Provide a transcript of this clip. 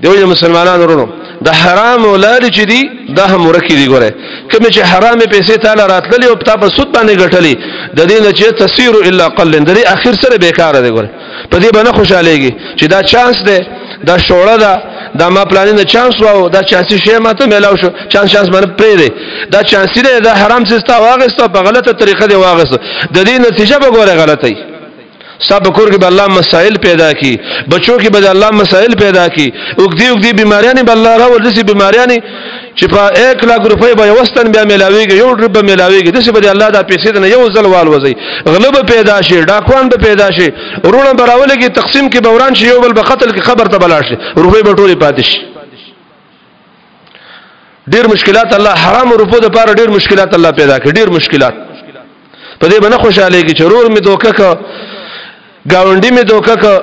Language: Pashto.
دیو مسلمانانو ورونو د حرام ولاري چې دي دا هم ورکی دي ګوره کوم چې حرامه پیسې تعالی راتللې او پتا په سود باندې غټلې د دې نه چې تسير الا قل د دې اخر سره بیکاره دي ګوره په دې باندې خوشاليږي چې دا چانس ده دا شوړه ده دا ما پلانینه چانس وو دا چانسي شی ماته ملاو شو چانس باندې پرې دی دا چانسي ده دا حرام سستا واغسته په غلطه طریقه دی واغسته د دې نتیجه به ګوره غلطه سب کور کې به الله مسائل پیدا کی بچوں کې به الله مسائل پیدا کی وګدي بیماریاں به الله راول دي بیماریاں چې په 1 لک روپۍ به وستن بیا ملاويږي یو ډرب ملاويږي دسه به الله دا پیسې نه یو ځل وال وځي غلب پیدا شي ډاکوان به پیدا شي ورونه براول کې تقسیم کې بوران شي یو بل به قتل کې خبر ته بلاړ شي روپۍ به ټولې پاتې شي ډیر مشکلات الله حرام روپو د پاره ډیر مشکلات الله پیدا کړي ډیر مشکلات په دې باندې خوشاله کې چرور می دوکه کا گاونډي می دوکه کا